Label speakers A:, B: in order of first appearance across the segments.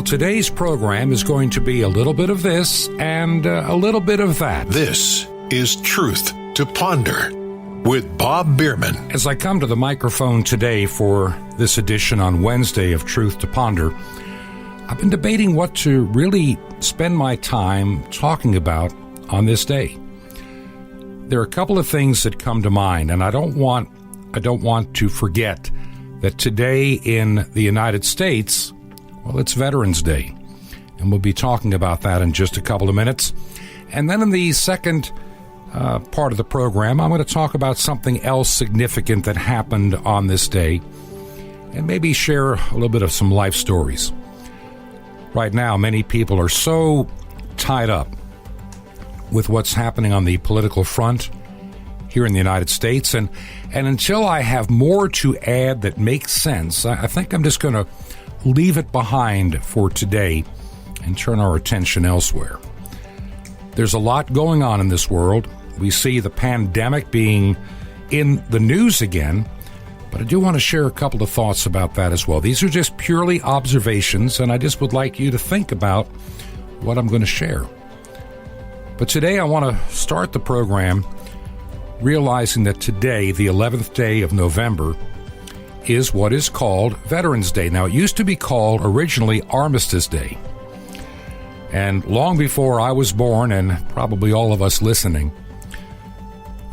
A: today's program is going to be a little bit of this and a little bit of that.
B: This is Truth to Ponder with Bob Bierman.
A: As I come to the microphone today for this edition on Wednesday of Truth to Ponder, I've been debating what to really spend my time talking about on this day. There are a couple of things that come to mind, and I don't want to forget that today in the United States, well, it's Veterans Day, and we'll be talking about that in just a couple of minutes. And then in the second part of the program, I'm going to talk about something else significant that happened on this day, and maybe share a little bit of some life stories. Right now, many people are so tied up with what's happening on the political front here in the United States, and until I have more to add that makes sense, I think I'm just going to leave it behind for today and turn our attention elsewhere. There's a lot going on in this world. We see the pandemic being in the news again, but I do want to share a couple of thoughts about that as well. These are just purely observations, and I just would like you to think about what I'm going to share. But today I want to start the program realizing that today, the 11th day of November, is what is called Veterans Day. Now, it used to be called originally Armistice Day. And long before I was born, and probably all of us listening,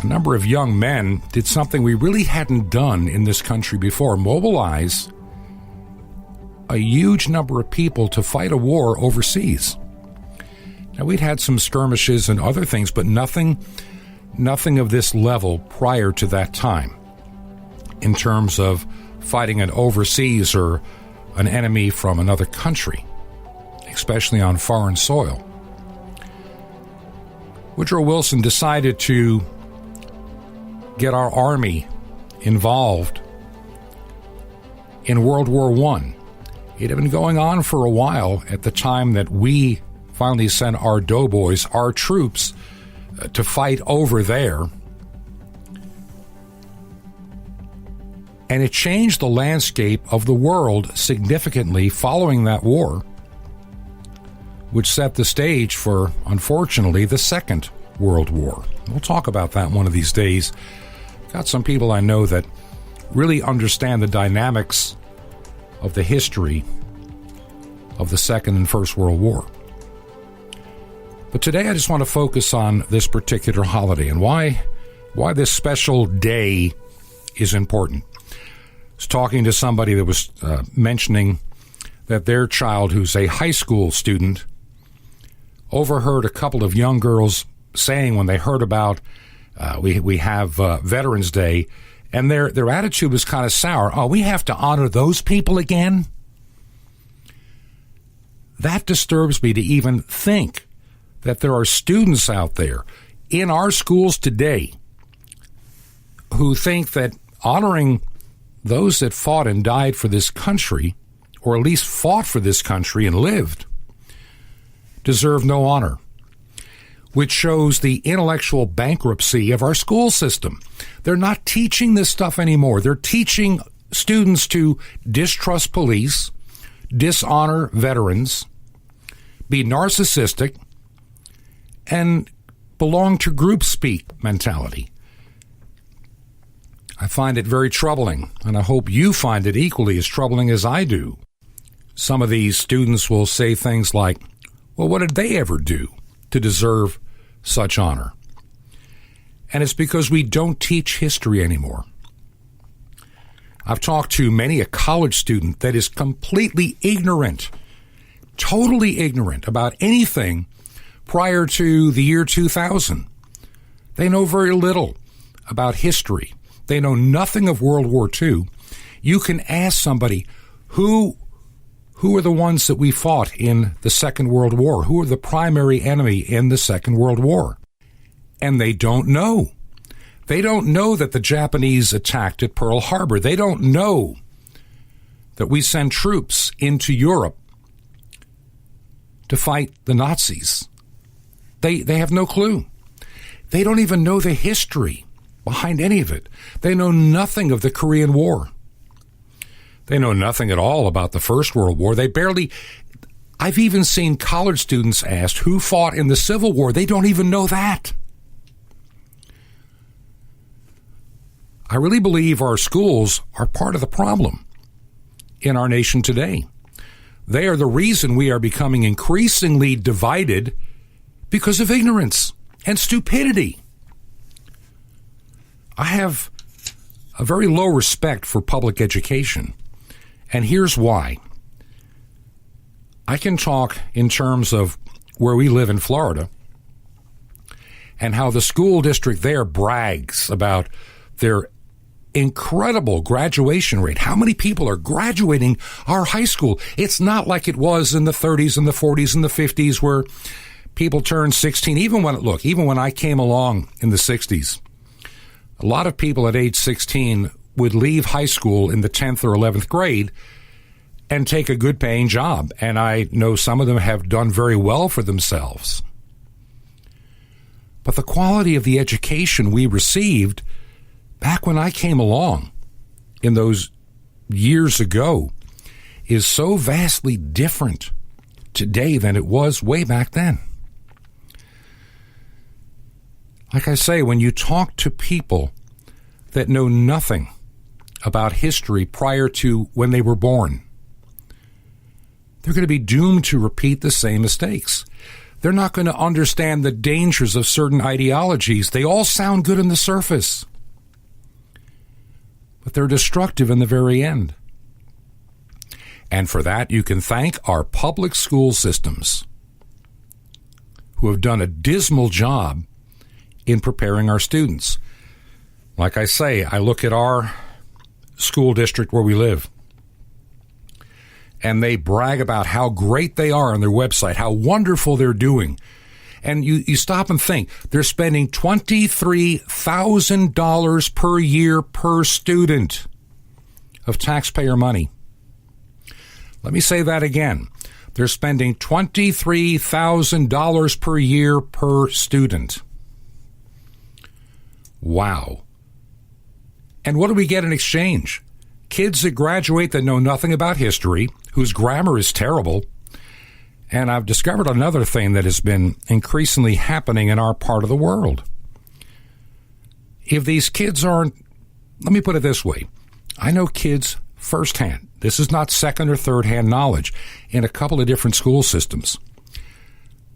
A: a number of young men did something we really hadn't done in this country before: mobilize a huge number of people to fight a war overseas. Now, we'd had some skirmishes and other things, but nothing of this level prior to that time in terms of fighting an overseas or an enemy from another country, especially on foreign soil. Woodrow Wilson decided to get our Army involved in World War I. It had been going on for a while at the time that we finally sent our doughboys, our troops, to fight over there. And it changed the landscape of the world significantly following that war, which set the stage for, unfortunately, the Second World War. We'll talk about that one of these days. Got some people I know that really understand the dynamics of the history of the Second and First World War. But today I just want to focus on this particular holiday and why this special day is important. I was talking to somebody that was mentioning that their child, who's a high school student, overheard a couple of young girls saying when they heard about we have Veterans Day, and their attitude was kind of sour. Oh, we have to honor those people again? That disturbs me to even think that there are students out there in our schools today who think that honoring those that fought and died for this country, or at least fought for this country and lived, deserve no honor, which shows the intellectual bankruptcy of our school system. They're not teaching this stuff anymore. They're teaching students to distrust police, dishonor veterans, be narcissistic, and belong to group speak mentality. I find it very troubling, and I hope you find it equally as troubling as I do. Some of these students will say things like, well, what did they ever do to deserve such honor? And it's because we don't teach history anymore. I've talked to many a college student that is completely ignorant, totally ignorant about anything prior to the year 2000. They know very little about history. They know nothing of World War II. You can ask somebody, who are the ones that we fought in the Second World War? Who are the primary enemy in the Second World War? And they don't know. They don't know that the Japanese attacked at Pearl Harbor. They don't know that we sent troops into Europe to fight the Nazis. They have no clue. They don't even know the history behind any of it. They know nothing of the Korean War. They know nothing at all about the First World War. They barely, I've even seen college students asked who fought in the Civil War. They don't even know that. I really believe our schools are part of the problem in our nation today. They are the reason we are becoming increasingly divided because of ignorance and stupidity. I have a very low respect for public education, and here's why. I can talk in terms of where we live in Florida and how the school district there brags about their incredible graduation rate. How many people are graduating our high school? It's not like it was in the 30s and the 40s and the 50s where people turned 16. Even when I came along in the 60s, a lot of people at age 16 would leave high school in the 10th or 11th grade and take a good paying job. And I know some of them have done very well for themselves. But the quality of the education we received back when I came along in those years ago is so vastly different today than it was way back then. Like I say, when you talk to people that know nothing about history prior to when they were born, they're going to be doomed to repeat the same mistakes. They're not going to understand the dangers of certain ideologies. They all sound good on the surface, but they're destructive in the very end. And for that, you can thank our public school systems, who have done a dismal job in preparing our students. Like I say, I look at our school district where we live, and they brag about how great they are on their website, how wonderful they're doing. And you stop and think, they're spending $23,000 per year per student of taxpayer money. Let me say that again. They're spending $23,000 per year per student. Wow. And what do we get in exchange? Kids that graduate that know nothing about history, whose grammar is terrible. And I've discovered another thing that has been increasingly happening in our part of the world. If these kids aren't, let me put it this way. I know kids firsthand. This is not second or third hand knowledge in a couple of different school systems.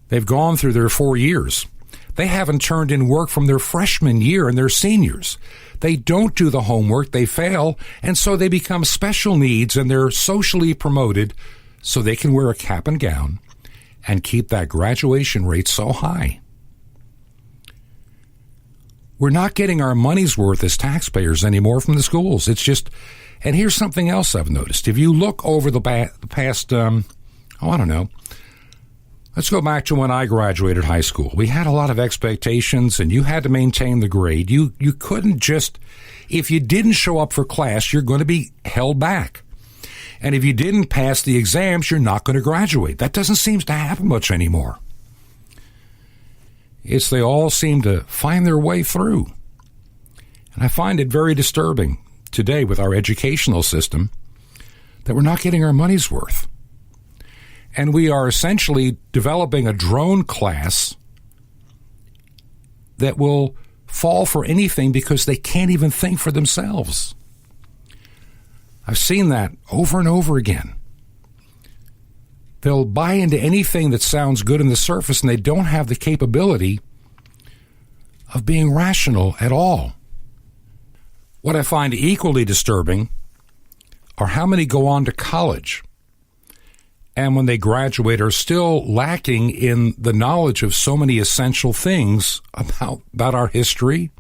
A: They've gone through their 4 years. They haven't turned in work from their freshman year and their seniors. They don't do the homework, they fail, and so they become special needs and they're socially promoted so they can wear a cap and gown and keep that graduation rate so high. We're not getting our money's worth as taxpayers anymore from the schools. It's just, and here's something else I've noticed. If you look over the past, let's go back to when I graduated high school. We had a lot of expectations, and you had to maintain the grade. You couldn't just, if you didn't show up for class, you're going to be held back. And if you didn't pass the exams, you're not going to graduate. That doesn't seem to happen much anymore. They all seem to find their way through. And I find it very disturbing today with our educational system that we're not getting our money's worth. And we are essentially developing a drone class that will fall for anything because they can't even think for themselves. I've seen that over and over again. They'll buy into anything that sounds good on the surface, and they don't have the capability of being rational at all. What I find equally disturbing are how many go on to college and when they graduate are still lacking in the knowledge of so many essential things about our history,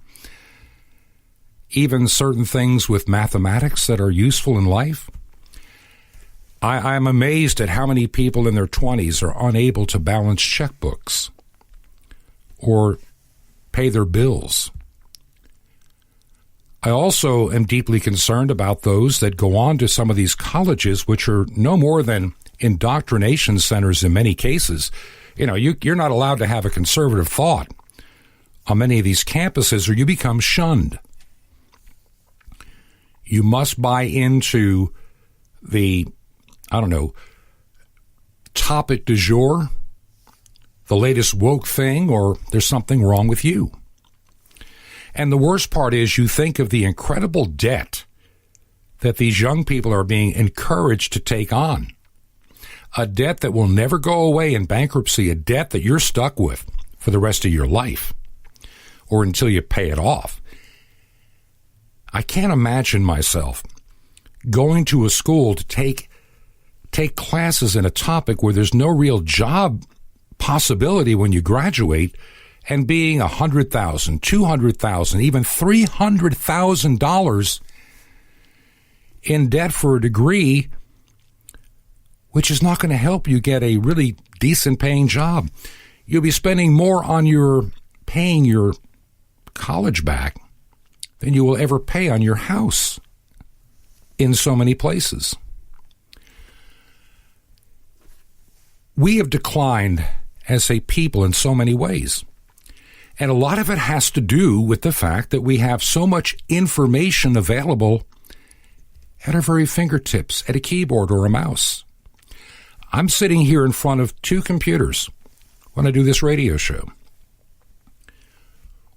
A: even certain things with mathematics that are useful in life. I'm amazed at how many people in their 20s are unable to balance checkbooks or pay their bills. I also am deeply concerned about those that go on to some of these colleges, which are no more than indoctrination centers in many cases. You're not allowed to have a conservative thought on many of these campuses or you become shunned. You must buy into the, topic du jour, the latest woke thing, or there's something wrong with you. And the worst part is you think of the incredible debt that these young people are being encouraged to take on. A debt that will never go away in bankruptcy, a debt that you're stuck with for the rest of your life or until you pay it off. I can't imagine myself going to a school to take classes in a topic where there's no real job possibility when you graduate and being $100,000, $200,000, even $300,000 in debt for a degree, which is not going to help you get a really decent paying job. You'll be spending more on your paying your college back than you will ever pay on your house in so many places. We have declined as a people in so many ways. And a lot of it has to do with the fact that we have so much information available at our very fingertips, at a keyboard or a mouse. I'm sitting here in front of two computers when I do this radio show.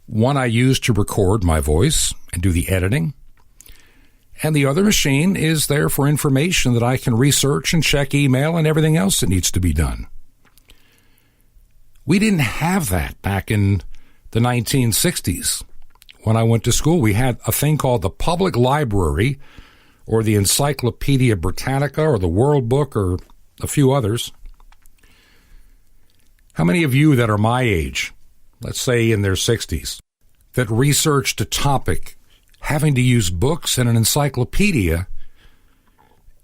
A: One I use to record my voice and do the editing, and the other machine is there for information that I can research and check email and everything else that needs to be done. We didn't have that back in the 1960s. When I went to school, we had a thing called the public library or the Encyclopedia Britannica or the World Book or a few others. How many of you that are my age, let's say in their 60s, that researched a topic having to use books and an encyclopedia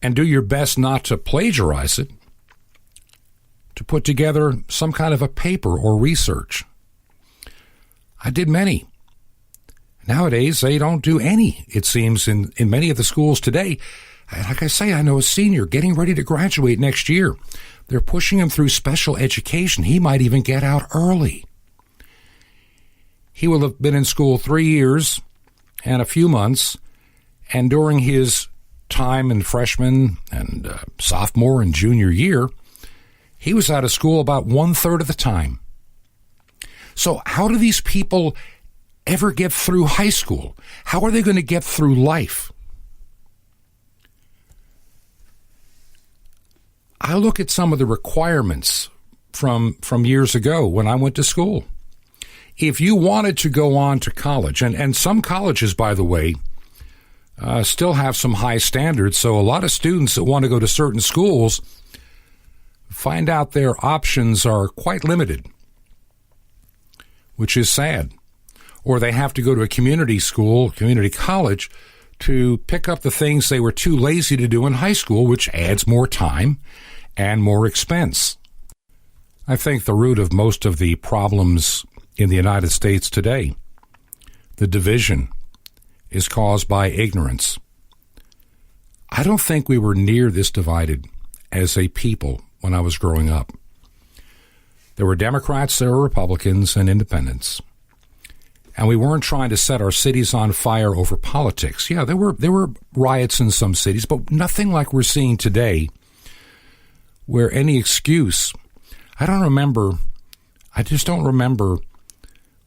A: and do your best not to plagiarize it, to put together some kind of a paper or research? I did many. Nowadays, they don't do any, it seems, in many of the schools today. Like I say, I know a senior getting ready to graduate next year. They're pushing him through special education. He might even get out early. He will have been in school 3 years and a few months, and during his time in freshman and sophomore and junior year, he was out of school about 1/3 of the time. So how do these people ever get through high school? How are they going to get through life? I look at some of the requirements from years ago when I went to school. If you wanted to go on to college, and some colleges, by the way, still have some high standards, so a lot of students that want to go to certain schools find out their options are quite limited, which is sad. Or they have to go to a community school, community college, to pick up the things they were too lazy to do in high school, which adds more time and more expense. I think the root of most of the problems in the United States today, the division, is caused by ignorance. I don't think we were near this divided as a people when I was growing up. There were Democrats, there were Republicans, and independents. And we weren't trying to set our cities on fire over politics. Yeah, there were riots in some cities, but nothing like we're seeing today, where any excuse. I just don't remember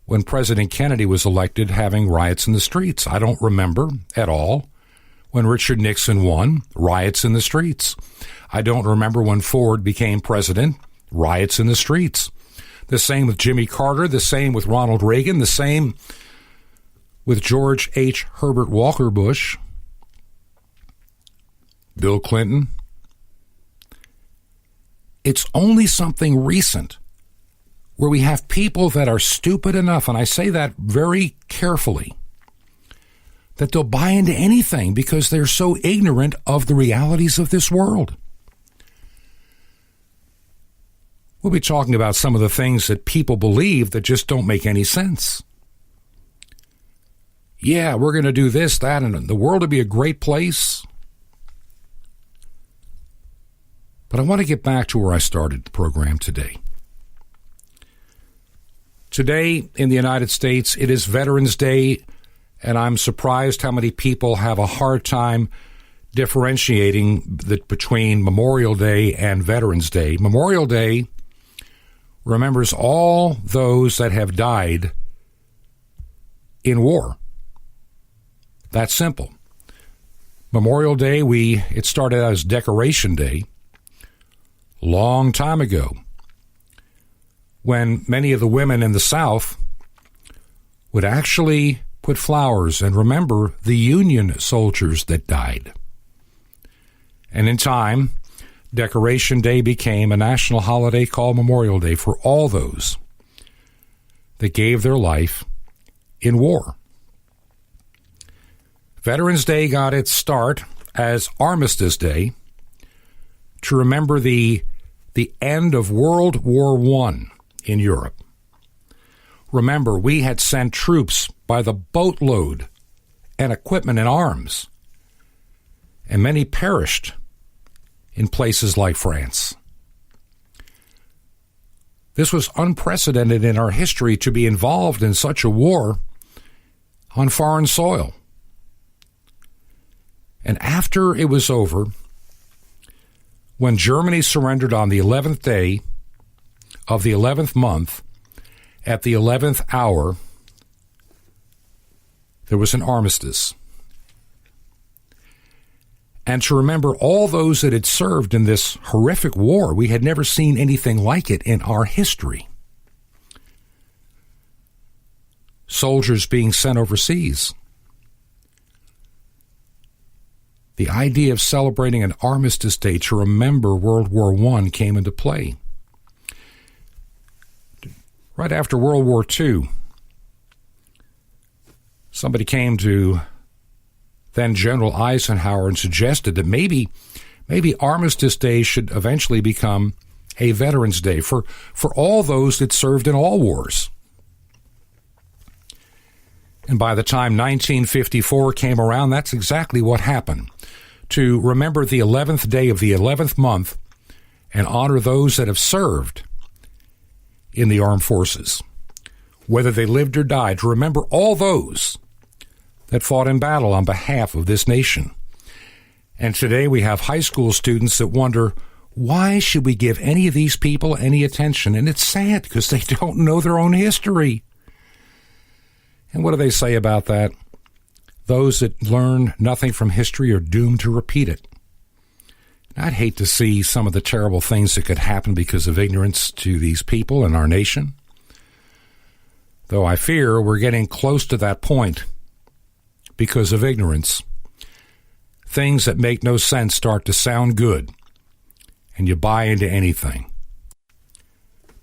A: when President Kennedy was elected having riots in the streets. I don't remember at all when Richard Nixon won, riots in the streets. I don't remember when Ford became president, riots in the streets. The same with Jimmy Carter, the same with Ronald Reagan, the same with George H. Herbert Walker Bush, Bill Clinton. It's only something recent where we have people that are stupid enough, and I say that very carefully, that they'll buy into anything because they're so ignorant of the realities of this world. We'll be talking about some of the things that people believe that just don't make any sense. Yeah, we're going to do this, that, and the world will be a great place. But I want to get back to where I started the program today. Today in the United States, it is Veterans Day, and I'm surprised how many people have a hard time differentiating between Memorial Day and Veterans Day. Memorial Day remembers all those that have died in war. That's simple. Memorial Day, it started out as Decoration Day long time ago, when many of the women in the South would actually put flowers and remember the Union soldiers that died. And in time, Decoration Day became a national holiday called Memorial Day for all those that gave their life in war. Veterans Day got its start as Armistice Day to remember the end of World War I in Europe. Remember, we had sent troops by the boatload and equipment and arms, and many perished in places like France. This was unprecedented in our history to be involved in such a war on foreign soil. And after it was over, when Germany surrendered on the 11th day of the 11th month, at the 11th hour, there was an armistice. And to remember all those that had served in this horrific war, we had never seen anything like it in our history. Soldiers being sent overseas. The idea of celebrating an Armistice Day to remember World War I came into play. Right after World War II, somebody came to then General Eisenhower and suggested that maybe Armistice Day should eventually become a Veterans Day for all those that served in all wars. And by the time 1954 came around, that's exactly what happened. To remember the 11th day of the 11th month and honor those that have served in the armed forces, whether they lived or died, to remember all those that fought in battle on behalf of this nation. And today we have high school students that wonder, why should we give any of these people any attention? And it's sad because they don't know their own history. And what do they say about that? Those that learn nothing from history are doomed to repeat it. I'd hate to see some of the terrible things that could happen because of ignorance to these people in our nation. Though I fear we're getting close to that point because of ignorance. Things that make no sense start to sound good, and you buy into anything.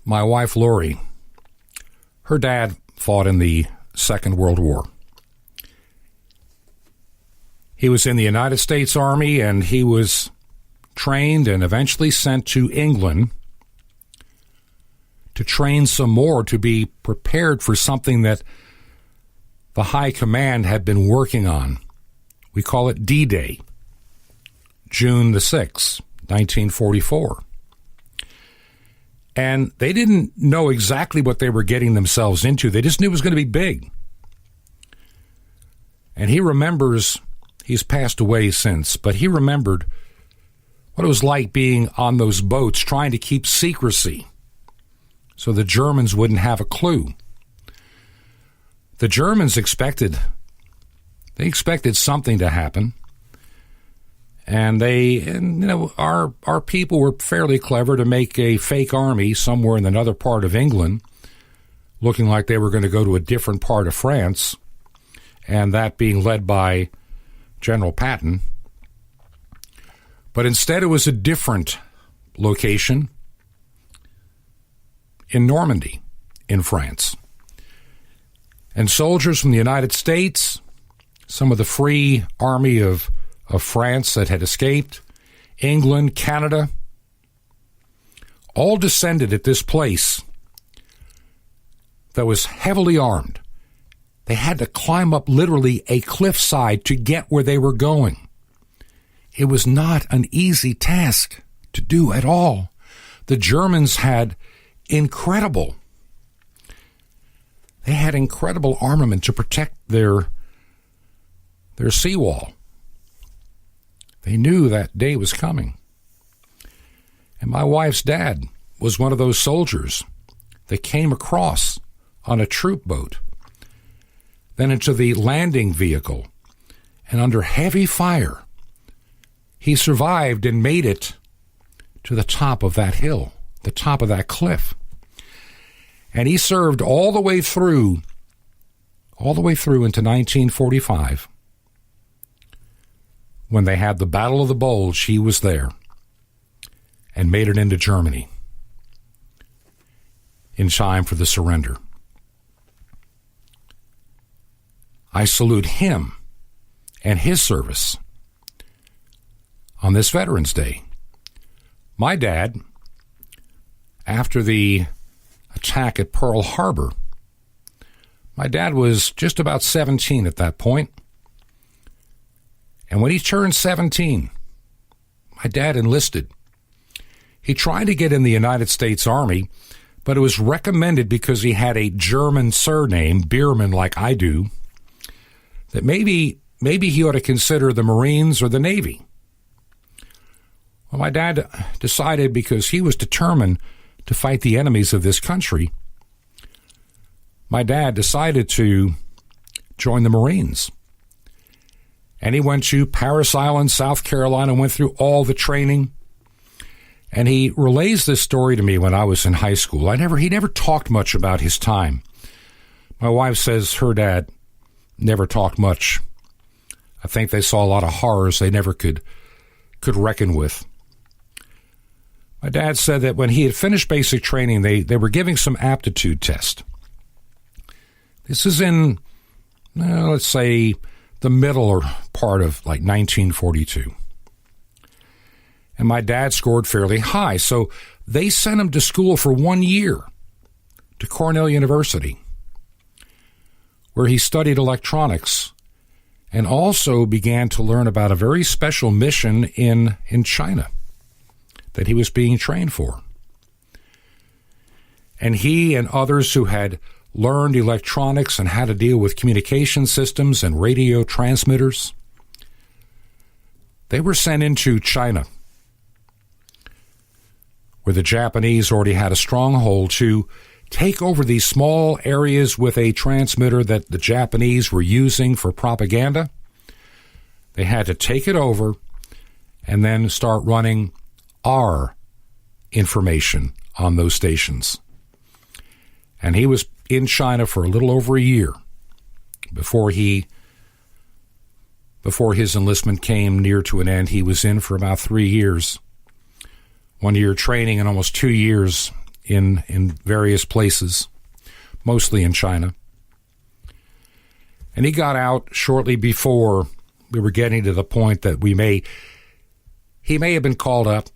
A: My wife, Lori, her dad fought in the Second World War. He was in the United States Army, and he was trained and eventually sent to England to train some more, to be prepared for something that the High Command had been working on. We call it D-Day, June the 6th, 1944. And they didn't know exactly what they were getting themselves into. They just knew it was going to be big. And he remembers, he's passed away since, but he remembered what it was like being on those boats trying to keep secrecy so the Germans wouldn't have a clue. The Germans expected something to happen. And our people were fairly clever to make a fake army somewhere in another part of England, looking like they were going to go to a different part of France, and that being led by General Patton. But instead it was a different location in Normandy, in France. And soldiers from the United States, some of the Free Army of France that had escaped, England, Canada, all descended at this place that was heavily armed. They had to climb up literally a cliffside to get where they were going. It was not an easy task to do at all. The Germans had incredible armament to protect their seawall. They knew that day was coming. And my wife's dad was one of those soldiers that came across on a troop boat, then into the landing vehicle, and under heavy fire, he survived and made it to the top of that hill, the top of that cliff. And he served all the way through into 1945. When they had the Battle of the Bulge, he was there and made it into Germany in time for the surrender. I salute him and his service on this Veterans Day. My dad, after the attack at Pearl Harbor, my dad was just about 17 at that point. And when he turned 17, my dad enlisted. He tried to get in the United States Army, but it was recommended because he had a German surname, Bierman, like I do, that maybe he ought to consider the Marines or the Navy. Well, my dad decided, because he was determined to fight the enemies of this country, my dad decided to join the Marines. And he went to Parris Island, South Carolina, went through all the training. And he relays this story to me when I was in high school. He never talked much about his time. My wife says her dad never talked much. I think they saw a lot of horrors they never could reckon with. My dad said that when he had finished basic training, they were giving some aptitude test. This is in, let's say, the middle or part of like 1942. And my dad scored fairly high, so they sent him to school for 1 year to Cornell University, where he studied electronics and also began to learn about a very special mission in China that he was being trained for. And he and others who had learned electronics and how to deal with communication systems and radio transmitters, they were sent into China, where the Japanese already had a stronghold, to take over these small areas with a transmitter that the Japanese were using for propaganda. They had to take it over and then start running our information on those stations. And he was in China for a little over a year before his enlistment came near to an end. He was in for about 3 years. 1 year training and almost 2 years in various places, mostly in China. And he got out shortly before we were getting to the point that he may have been called up.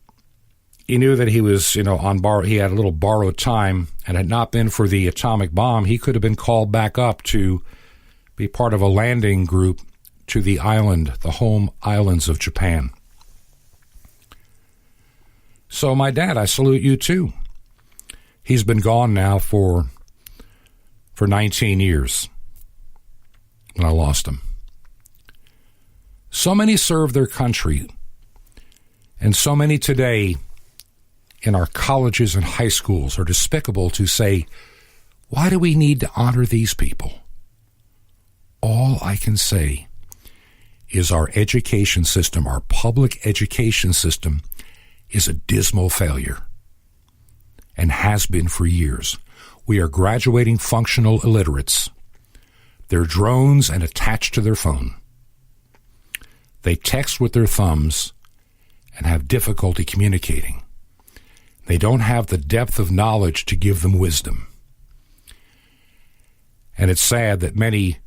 A: He knew that he was, he had a little borrowed time, and had not been for the atomic bomb, he could have been called back up to be part of a landing group to the home islands of Japan. So my dad, I salute you too. He's been gone now for 19 years when I lost him. So many serve their country, and so many today in our colleges and high schools are despicable to say, why do we need to honor these people? All I can say is our education system, our public education system, is a dismal failure and has been for years. We are graduating functional illiterates. They're drones and attached to their phone. They text with their thumbs and have difficulty communicating. They don't have the depth of knowledge to give them wisdom. And it's sad that many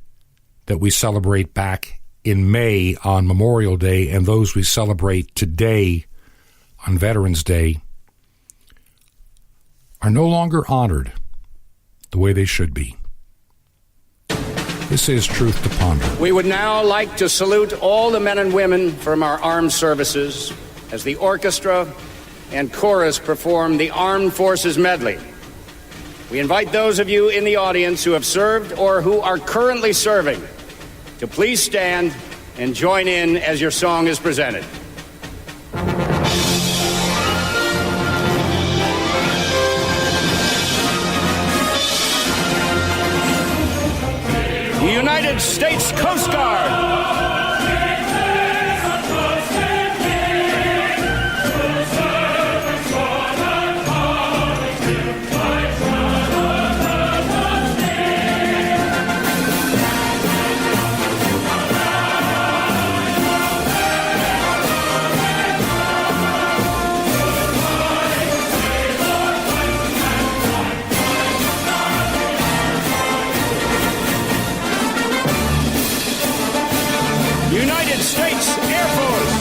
A: that we celebrate back in May on Memorial Day and those we celebrate today on Veterans Day are no longer honored the way they should be. This is Truth to Ponder.
C: We would now like to salute all the men and women from our armed services as the orchestra and chorus perform the Armed Forces Medley. We invite those of you in the audience who have served or who are currently serving to please stand and join in as your song is presented. the United States Coast Guard, United States Air Force,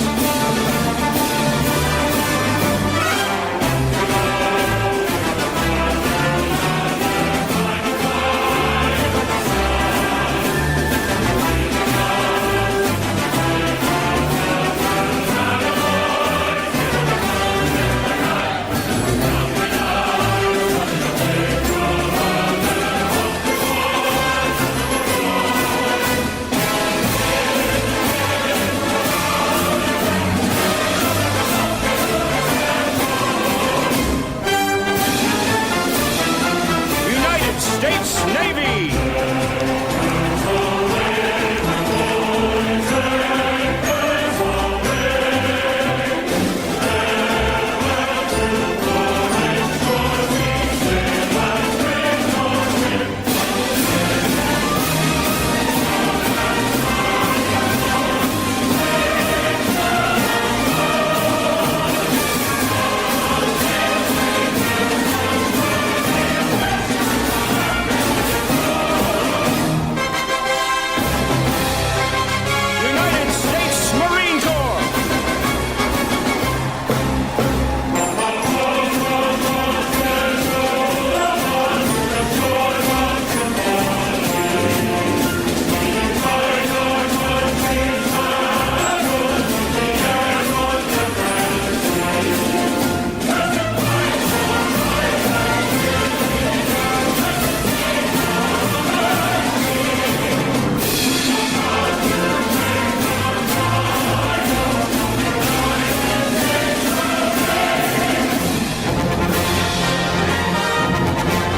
C: United States Navy, United States Marine Corps,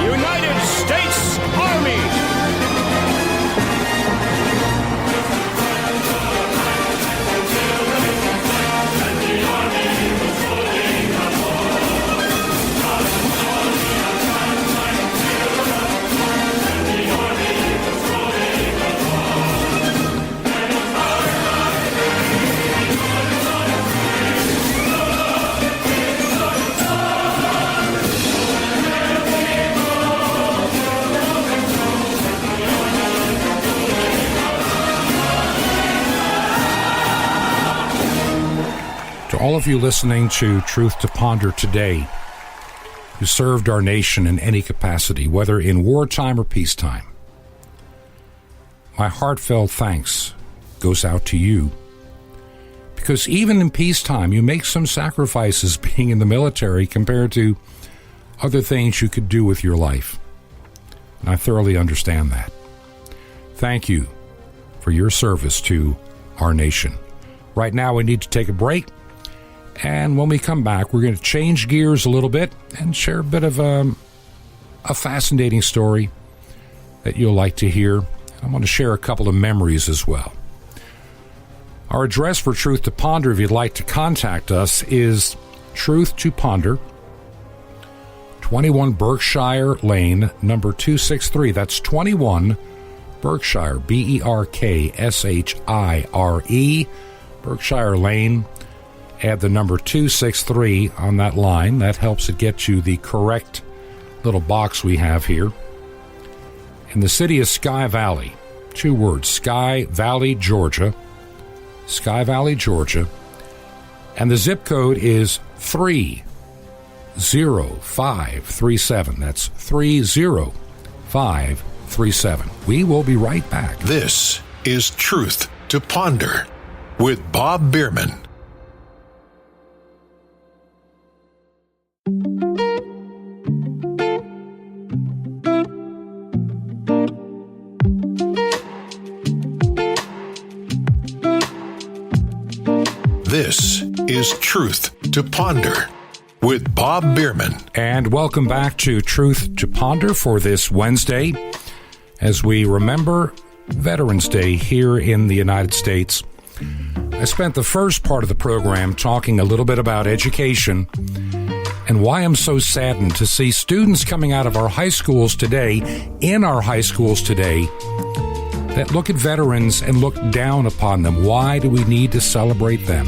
C: United States Army,
A: To all of you listening to Truth to Ponder today, who served our nation in any capacity, whether in wartime or peacetime, my heartfelt thanks goes out to you. Because even in peacetime, you make some sacrifices being in the military compared to other things you could do with your life. And I thoroughly understand that. Thank you for your service to our nation. Right now, we need to take a break. And when we come back, we're going to change gears a little bit and share a bit of a fascinating story that you'll like to hear. I want to share a couple of memories as well. Our address for Truth to Ponder, if you'd like to contact us, is Truth to Ponder, 21 Berkshire Lane, number 263. That's 21 Berkshire, Berkshire, Berkshire Lane. Add the number 263 on that line. That helps it get you the correct little box we have here. In the city of Sky Valley, 2 words, Sky Valley, Georgia. Sky Valley, Georgia. And the zip code is 30537. That's 30537. We will be right back.
B: This is Truth to Ponder with Bob Bierman. This is Truth to Ponder with Bob Bierman.
A: And welcome back to Truth to Ponder for this Wednesday, as we remember Veterans Day here in the United States. I spent the first part of the program talking a little bit about education and why I'm so saddened to see students coming out of our high schools today, that look at veterans and look down upon them. Why do we need to celebrate them?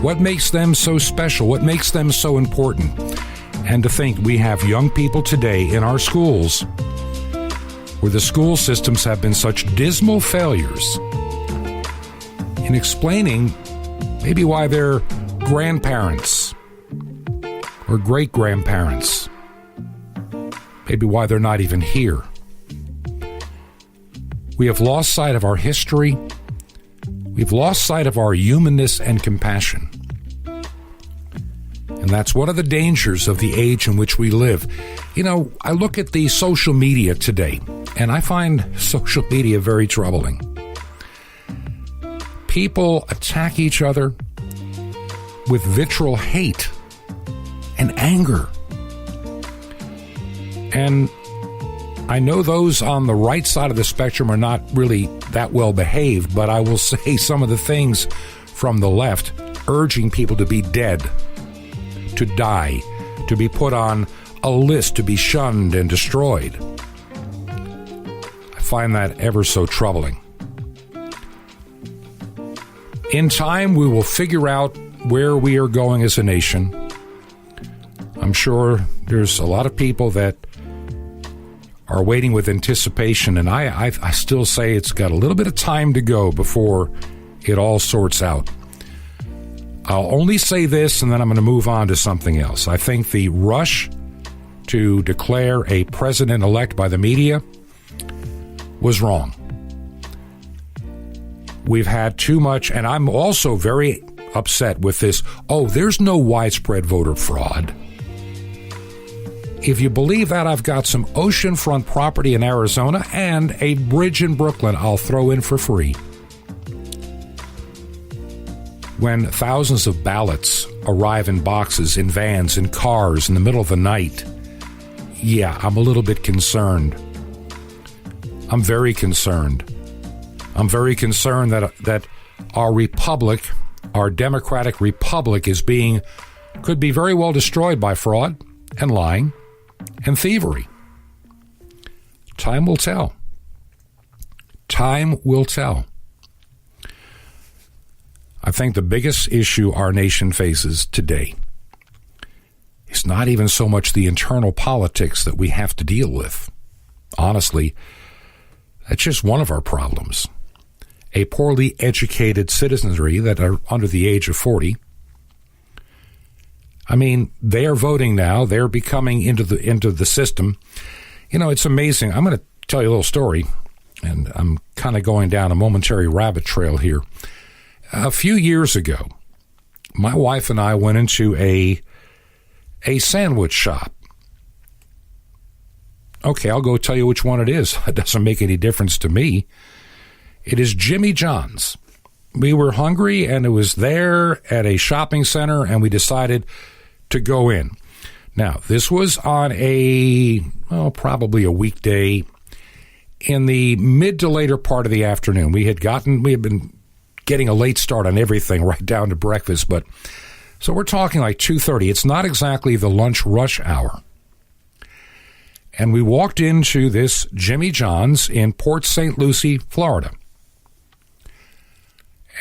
A: What makes them so special? What makes them so important? And to think we have young people today in our schools where the school systems have been such dismal failures in explaining maybe why their grandparents or great-grandparents, maybe why they're not even here. We have lost sight of our history. We've lost sight of our humanness and compassion. And that's one of the dangers of the age in which we live. You know, I look at the social media today, and I find social media very troubling. People attack each other with vitriol hate and anger. And I know those on the right side of the spectrum are not really that well behaved, but I will say some of the things from the left urging people to be dead, to die, to be put on a list, to be shunned and destroyed. I find that ever so troubling. In time, we will figure out where we are going as a nation. I'm sure there's a lot of people that are waiting with anticipation, and I still say it's got a little bit of time to go before it all sorts out. I'll only say this, and then I'm going to move on to something else. I think the rush to declare a president-elect by the media was wrong. We've had too much, and I'm also very upset with this. Oh, there's no widespread voter fraud. If you believe that, I've got some oceanfront property in Arizona and a bridge in Brooklyn I'll throw in for free. When thousands of ballots arrive in boxes, in vans, in cars in the middle of the night, yeah, I'm a little bit concerned. I'm very concerned. I'm very concerned that our republic, our democratic republic, could be very well destroyed by fraud and lying and thievery. Time will tell. Time will tell. I think the biggest issue our nation faces today is not even so much the internal politics that we have to deal with. Honestly, that's just one of our problems. A poorly educated citizenry that are under the age of 40. I mean, they are voting now. They're becoming into the system. You know, it's amazing. I'm going to tell you a little story, and I'm kind of going down a momentary rabbit trail here. A few years ago, my wife and I went into a sandwich shop. Okay, I'll go tell you which one it is. It doesn't make any difference to me. It is Jimmy John's. We were hungry, and it was there at a shopping center, and we decided to go in. Now, this was on probably a weekday in the mid to later part of the afternoon. We had been getting a late start on everything right down to breakfast, but so we're talking like 2:30. It's not exactly the lunch rush hour. And we walked into this Jimmy John's in Port St. Lucie, Florida.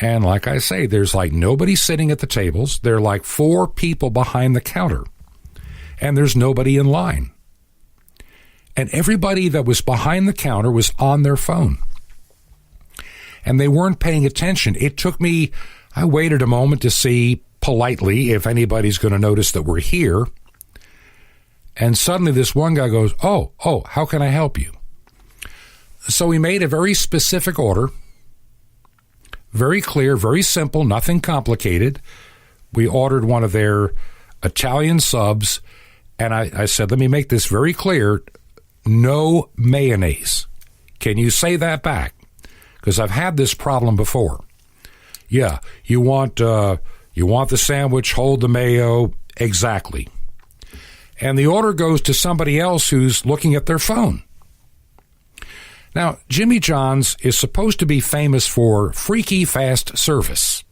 A: And like I say, there's like nobody sitting at the tables. There are like 4 people behind the counter. And there's nobody in line. And everybody that was behind the counter was on their phone. And they weren't paying attention. I waited a moment to see politely if anybody's going to notice that we're here. And suddenly this one guy goes, oh, how can I help you? So we made a very specific order. Very clear, very simple, nothing complicated. We ordered one of their Italian subs, and I said, let me make this very clear, no mayonnaise. Can you say that back? Because I've had this problem before. Yeah, you want the sandwich, hold the mayo, exactly. And the order goes to somebody else who's looking at their phone. Now, Jimmy John's is supposed to be famous for freaky fast service.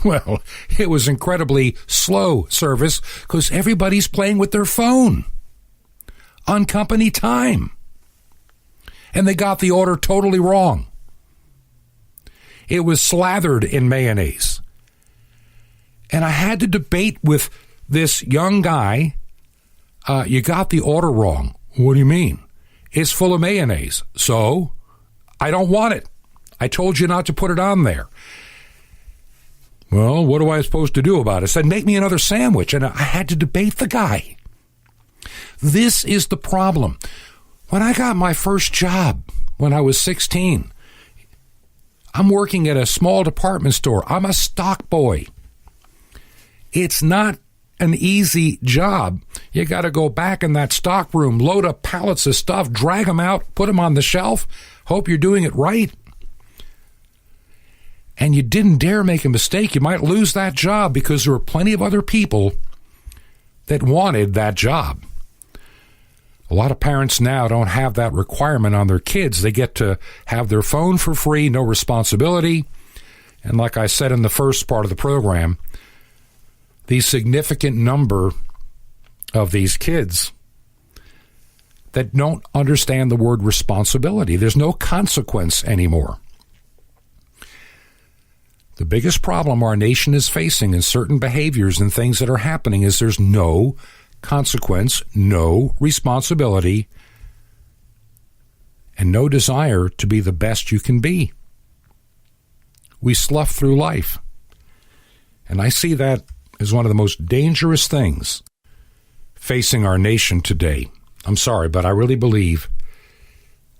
A: Well, it was incredibly slow service because everybody's playing with their phone on company time. And they got the order totally wrong. It was slathered in mayonnaise. And I had to debate with this young guy. You got the order wrong. What do you mean? It's full of mayonnaise. So, I don't want it. I told you not to put it on there. Well, what am I supposed to do about it? I said, make me another sandwich. And I had to debate the guy. This is the problem. When I got my first job when I was 16, I'm working at a small department store. I'm a stock boy. It's not an easy job. You got to go back in that stock room, load up pallets of stuff, drag them out, put them on the shelf, hope you're doing it right. And you didn't dare make a mistake. You might lose that job because there were plenty of other people that wanted that job. A lot of parents now don't have that requirement on their kids. They get to have their phone for free, no responsibility. And like I said in the first part of the program, the significant number of these kids that don't understand the word responsibility. There's no consequence anymore. The biggest problem our nation is facing in certain behaviors and things that are happening is there's no consequence, no responsibility, and no desire to be the best you can be. We slough through life. And I see that as one of the most dangerous things facing our nation today. I'm sorry, but I really believe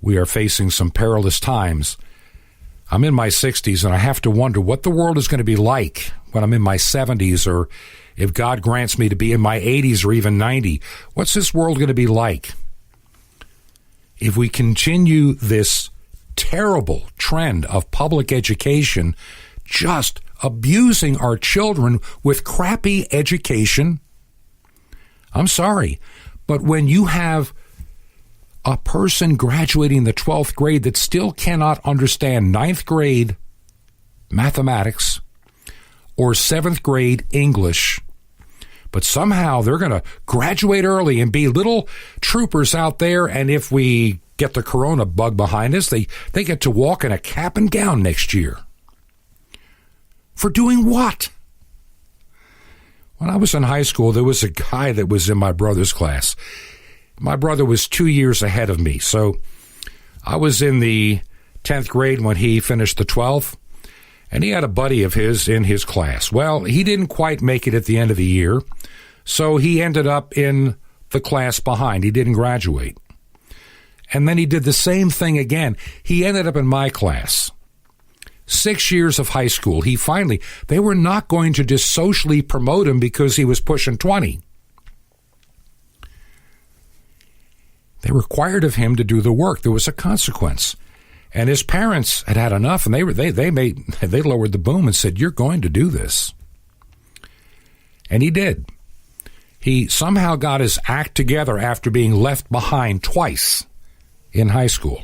A: we are facing some perilous times. I'm in my 60s, and I have to wonder what the world is going to be like when I'm in my 70s, or if God grants me to be in my 80s or even 90. What's this world going to be like if we continue this terrible trend of public education, just abusing our children with crappy education? I'm sorry, but when you have a person graduating the 12th grade that still cannot understand 9th grade mathematics or 7th grade English, but somehow they're going to graduate early and be little troopers out there, and if we get the corona bug behind us, they get to walk in a cap and gown next year. For doing what? When I was in high school, there was a guy that was in my brother's class. My brother was 2 years ahead of me, so I was in the 10th grade when he finished the 12th, and he had a buddy of his in his class. Well, he didn't quite make it at the end of the year, so he ended up in the class behind. He didn't graduate. And then he did the same thing again. He ended up in my class. 6 years of high school. They were not going to just socially promote him because he was pushing 20. They required of him to do the work. There was a consequence. And his parents had had enough, and they lowered the boom and said, "You're going to do this." And he did. He somehow got his act together after being left behind twice in high school.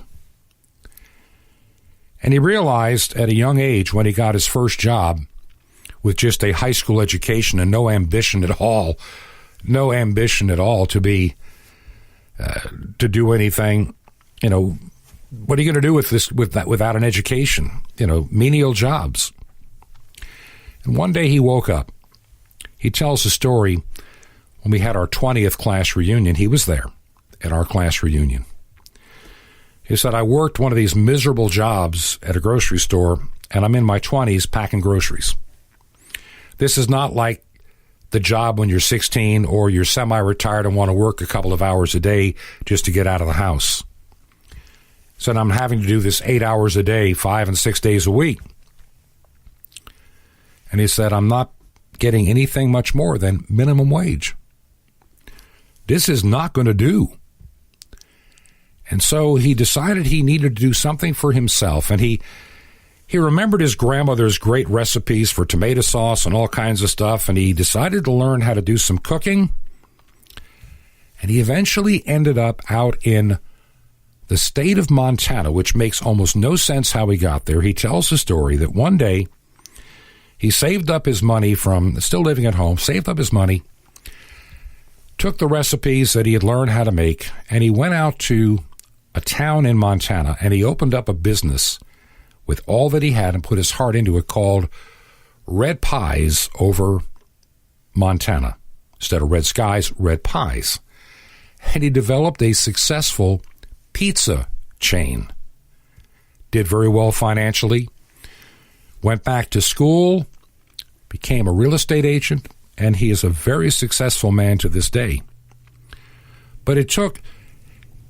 A: And he realized at a young age, when he got his first job with just a high school education and no ambition at all to be to do anything, what are you going to do with this without an education? Menial jobs. And one day he woke up. He tells a story when we had our 20th class reunion. He was there at our class reunion. He said, "I worked one of these miserable jobs at a grocery store, and I'm in my 20s packing groceries. This is not like the job when you're 16 or you're semi-retired and want to work a couple of hours a day just to get out of the house." He said, "I'm having to do this 8 hours a day, 5 and 6 days a week." And he said, "I'm not getting anything much more than minimum wage. This is not going to do." And so he decided he needed to do something for himself. And he remembered his grandmother's great recipes for tomato sauce and all kinds of stuff. And he decided to learn how to do some cooking. And he eventually ended up out in the state of Montana, which makes almost no sense how he got there. He tells the story that one day he saved up his money from still living at home, saved up his money, took the recipes that he had learned how to make, and he went out to a town in Montana, and he opened up a business with all that he had and put his heart into it called Red Pies over Montana. Instead of red skies, red pies. And he developed a successful pizza chain. Did very well financially. Went back to school, became a real estate agent, and he is a very successful man to this day. But it took,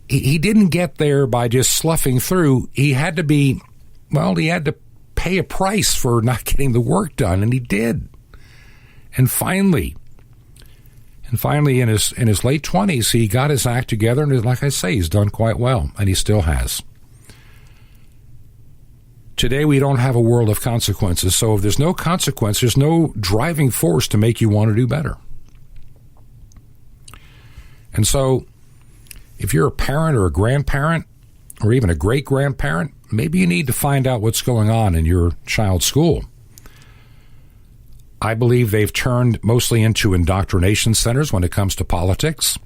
A: he didn't get there by just sloughing through. He had to pay a price for not getting the work done, and he did. And finally, in his late 20s, he got his act together, and like I say, he's done quite well, and he still has. Today, we don't have a world of consequences, so if there's no consequence, there's no driving force to make you want to do better. And so, if you're a parent or a grandparent, or even a great-grandparent, maybe you need to find out what's going on in your child's school. I believe they've turned mostly into indoctrination centers when it comes to politics,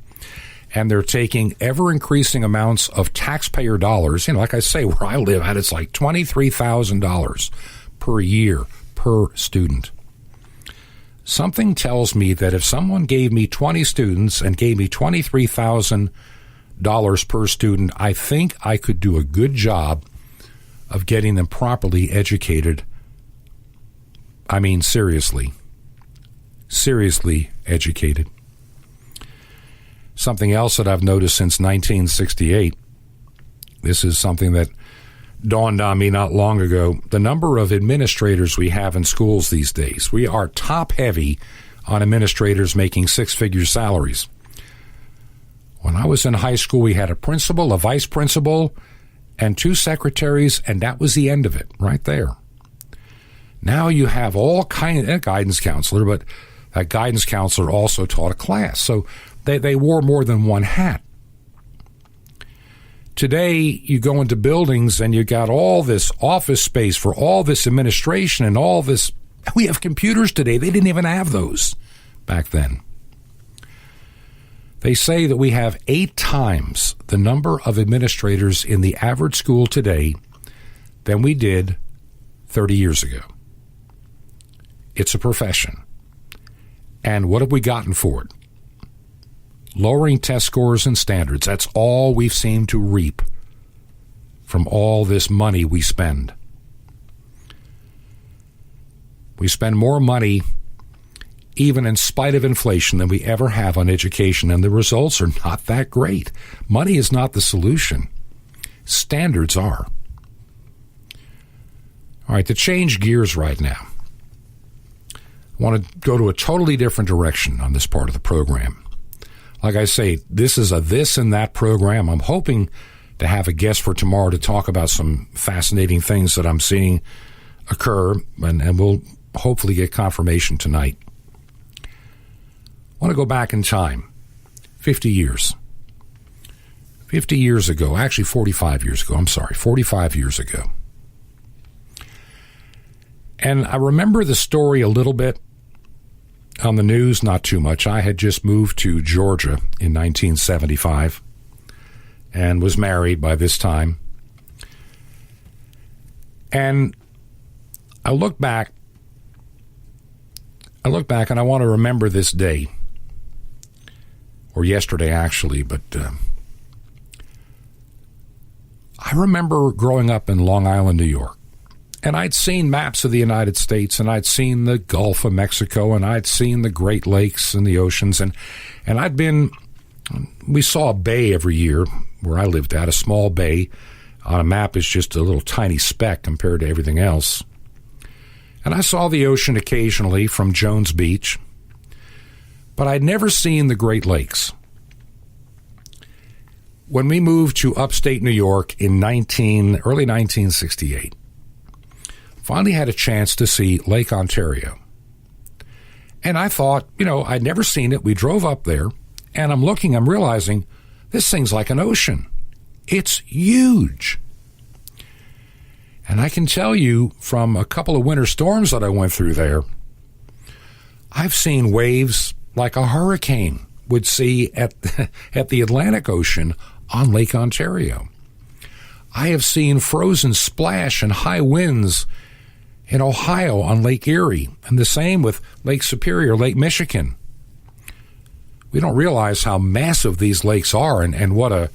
A: and they're taking ever-increasing amounts of taxpayer dollars. Like I say, where I live at, it's like $23,000 per year per student. Something tells me that if someone gave me 20 students and gave me $23,000 per student, I think I could do a good job of getting them properly educated. I mean, seriously educated. Something else that I've noticed since 1968, this is something that dawned on me not long ago, the number of administrators we have in schools these days. We are top-heavy on administrators making six-figure salaries. When I was in high school, we had a principal, a vice principal, and 2 secretaries, and that was the end of it, right there. Now you have all kinds of guidance counselor, but that guidance counselor also taught a class. So they wore more than one hat. Today, you go into buildings and you got all this office space for all this administration and all this. We have computers today. They didn't even have those back then. They say that we have 8 times the number of administrators in the average school today than we did 30 years ago. It's a profession. And what have we gotten for it? Lowering test scores and standards. That's all we've seemed to reap from all this money we spend. We spend more money, even in spite of inflation, than we ever have on education, and the results are not that great. Money is not the solution. Standards are. All right, to change gears right now, I want to go to a totally different direction on this part of the program. Like I say, this is a this and that program. I'm hoping to have a guest for tomorrow to talk about some fascinating things that I'm seeing occur, and we'll hopefully get confirmation tonight. I want to go back in time, 50 years. 50 years ago, actually 45 years ago, 45 years ago. And I remember the story a little bit on the news, not too much. I had just moved to Georgia in 1975 and was married by this time. And I look back and I want to remember this day, or yesterday actually, but I remember growing up in Long Island, New York. And I'd seen maps of the United States, and I'd seen the Gulf of Mexico, and I'd seen the Great Lakes and the oceans, and we saw a bay every year where I lived at, a small bay. On a map is just a little tiny speck compared to everything else. And I saw the ocean occasionally from Jones Beach, but I'd never seen the Great Lakes. When we moved to upstate New York in early 1968, finally had a chance to see Lake Ontario. And I thought, I'd never seen it. We drove up there, and I'm realizing this thing's like an ocean. It's huge. And I can tell you from a couple of winter storms that I went through there, I've seen waves like a hurricane would see at the Atlantic Ocean on Lake Ontario. I have seen frozen splash and high winds in Ohio on Lake Erie, and the same with Lake Superior, Lake Michigan. We don't realize how massive these lakes are and what a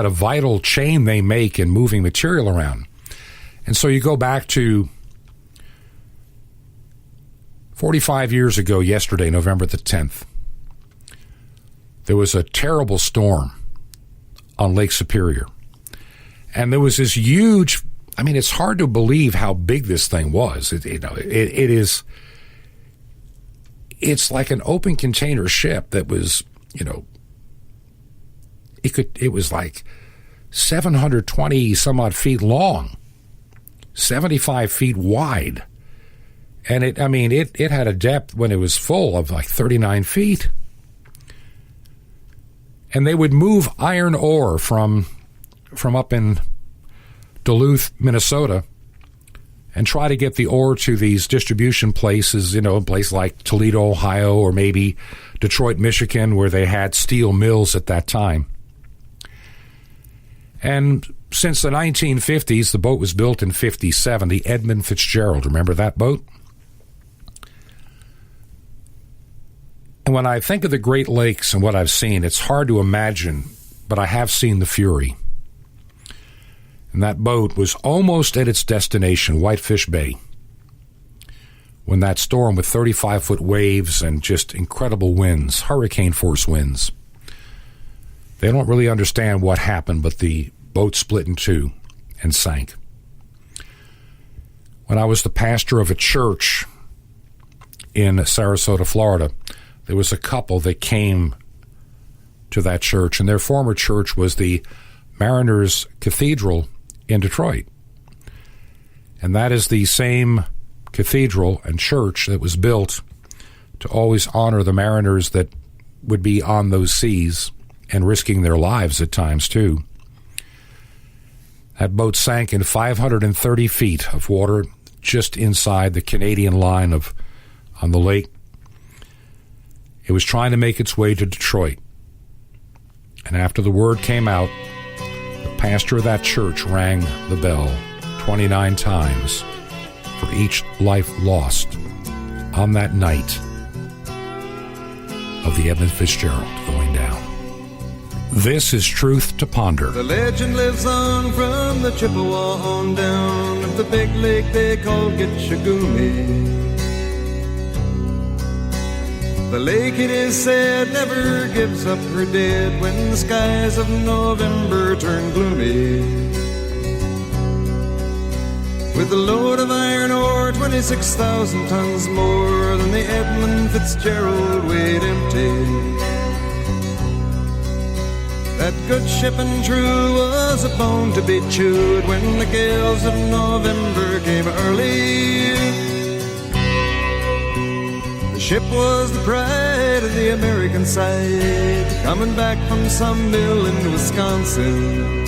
A: vital chain they make in moving material around. And so you go back to 45 years ago yesterday, November the 10th. There was a terrible storm on Lake Superior. And there was this huge, I mean, it's hard to believe how big this thing was. It's like an open container ship that was, it was like 720 some odd feet long, 75 feet wide. And it had a depth when it was full of like 39 feet. And they would move iron ore from up in Duluth, Minnesota, and try to get the ore to these distribution places, a place like Toledo, Ohio, or maybe Detroit, Michigan, where they had steel mills at that time. And since the 1950s, the boat was built in 57, the Edmund Fitzgerald. Remember that boat? And when I think of the Great Lakes and what I've seen, it's hard to imagine, but I have seen the Fury. And that boat was almost at its destination, Whitefish Bay, when that storm with 35-foot waves and just incredible winds, hurricane-force winds. They don't really understand what happened, but the boat split in two and sank. When I was the pastor of a church in Sarasota, Florida, there was a couple that came to that church, and their former church was the Mariners Cathedral in Detroit. And that is the same cathedral and church that was built to always honor the mariners that would be on those seas and risking their lives at times too. That boat sank in 530 feet of water just inside the Canadian line on the lake. It was trying to make its way to Detroit. And after the word came out, the pastor of that church rang the bell 29 times for each life lost on that night of the Edmund Fitzgerald going down. This is Truth to Ponder.
D: The legend lives on from the Chippewa on down of the big lake they call Gitchagumi. The lake, it is said, never gives up her dead when the skies of November turn gloomy. With a load of iron ore, 26,000 tons more than the Edmund Fitzgerald weighed empty. That good ship and true was a bone to be chewed when the gales of November came early. The ship was the pride of the American side, coming back from some mill in Wisconsin.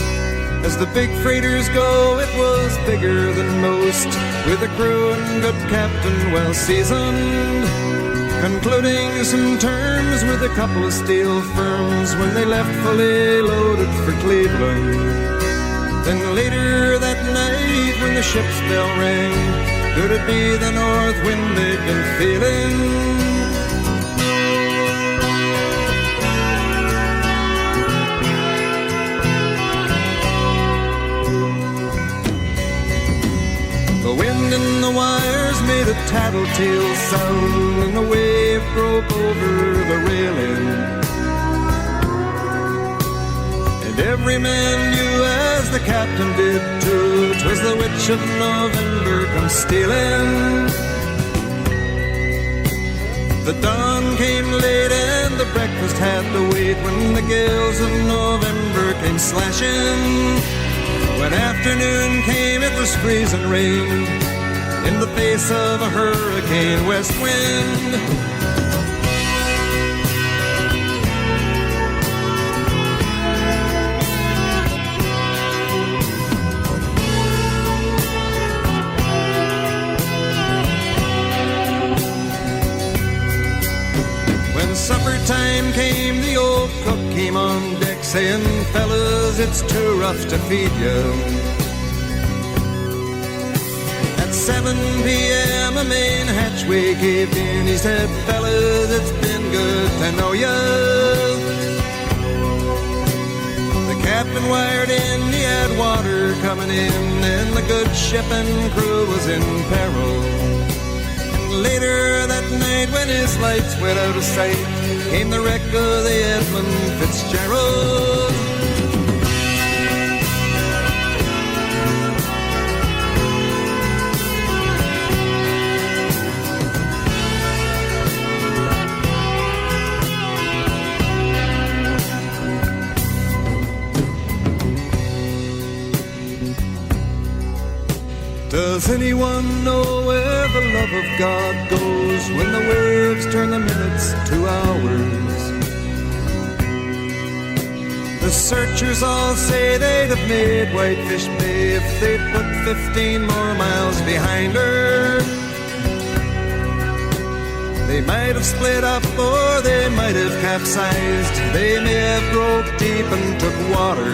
D: As the big freighters go, it was bigger than most, with a crew and good captain well seasoned, concluding some terms with a couple of steel firms when they left fully loaded for Cleveland. Then later that night when the ship's bell rang, could it be the north wind they'd been feeling? The wind in the wires made a tattletale sound, and the wave broke over the railing. And every man knew, as the captain did too, 'twas the witch of November come stealing. The dawn came late and the breakfast had to wait when the gales of November came slashing. When afternoon came, it was freezing rain in the face of a hurricane west wind. time came, the old cook came on deck saying, fellas, it's too rough to feed you. At 7 p.m. a main hatchway caved in. He said, fellas, it's been good to know you. The captain wired in, he had water coming in, and the good ship and crew was in peril. And later that night, when his lights went out of sight, came the wreck of the Edmund Fitzgerald. Does anyone know where the love of God goes when the waves turn the minutes to hours? The searchers all say they'd have made Whitefish Bay if they'd put 15 more miles behind her. They might have split up or they might have capsized. They may have broke deep and took water.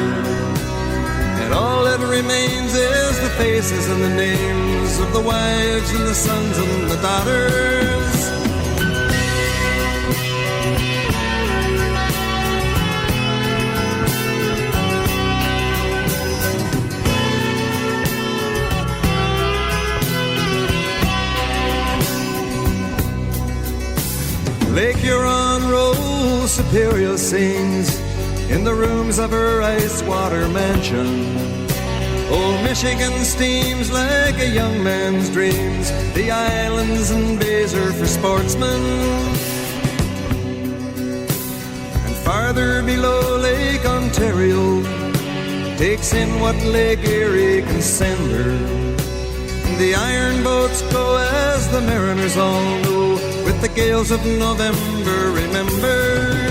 D: And all that remains is the faces and the names of the wives and the sons and the daughters. Lake Huron rolls, Superior sings in the rooms of her ice-water mansion. Old Michigan steams like a young man's dreams. The islands and bays are for sportsmen. And farther below, Lake Ontario takes in what Lake Erie can send her. The iron boats go, as the mariners all know, with the gales of November remembered.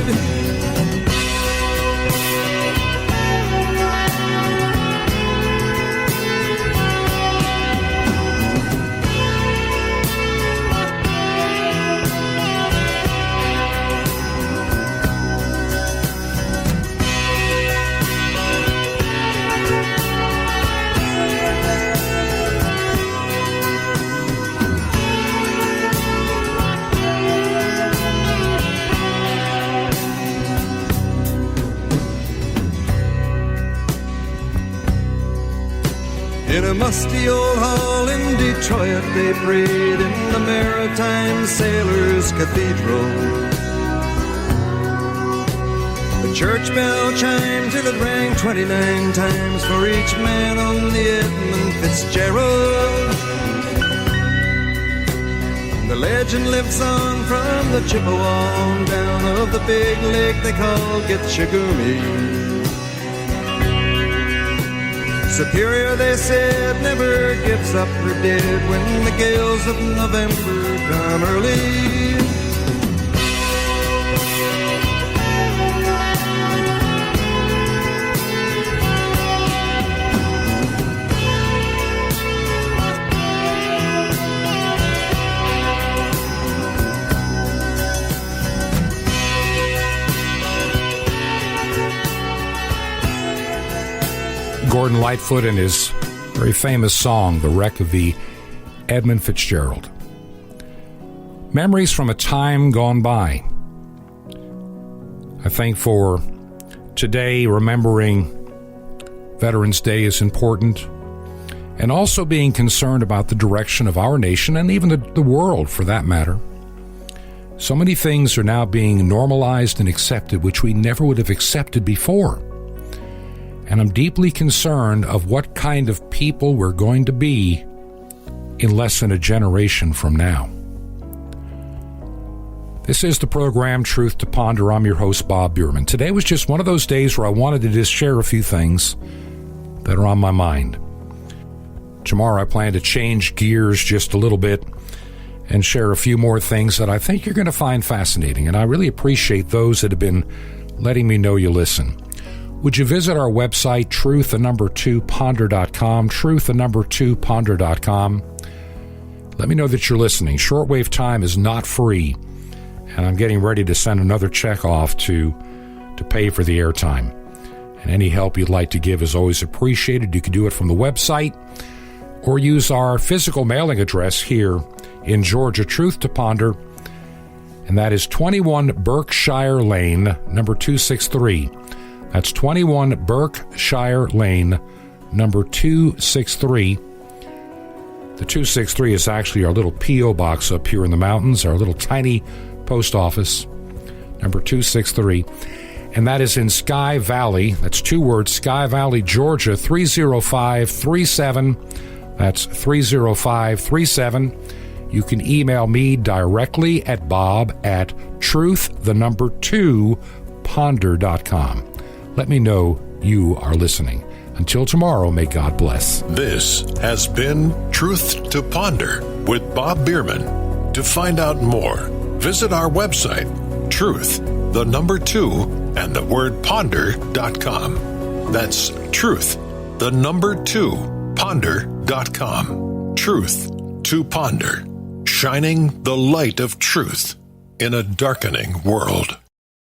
D: In a musty old hall in Detroit, they prayed in the Maritime Sailors' Cathedral. The church bell chimed till it rang 29 times for each man on the Edmund Fitzgerald. And the legend lives on from the Chippewa on down of the big lake they call Gitchagumi. Superior, they said, never gives up her dead when the gales of November come early.
A: Gordon Lightfoot and his very famous song, The Wreck of the Edmund Fitzgerald. Memories from a time gone by. I think for today, remembering Veterans Day is important, and also being concerned about the direction of our nation and even the world, for that matter. So many things are now being normalized and accepted, which we never would have accepted before. And I'm deeply concerned of what kind of people we're going to be in less than a generation from now. This is the program Truth to Ponder. I'm your host, Bob Bierman. Today was just one of those days where I wanted to just share a few things that are on my mind. Tomorrow I plan to change gears just a little bit and share a few more things that I think you're going to find fascinating. And I really appreciate those that have been letting me know you listen. Would you visit our website, truth2ponder.com, truth2ponder.com. Let me know that you're listening. Shortwave time is not free, and I'm getting ready to send another check off to pay for the airtime. And any help you'd like to give is always appreciated. You can do it from the website or use our physical mailing address here in Georgia, Truth to Ponder, and that is 21 Berkshire Lane, number 263. That's 21 Berkshire Lane, number 263. The 263 is actually our little P.O. box up here in the mountains, our little tiny post office, number 263. And that is in Sky Valley. That's 2 words, Sky Valley, Georgia, 30537. That's 30537. You can email me directly at bob@truth2ponder.com. Let me know you are listening. Until tomorrow, may God bless.
B: This has been Truth to Ponder with Bob Bierman. To find out more, visit our website, truth2ponder.com. That's truth2ponder.com. Truth to Ponder, shining the light of truth in a darkening world.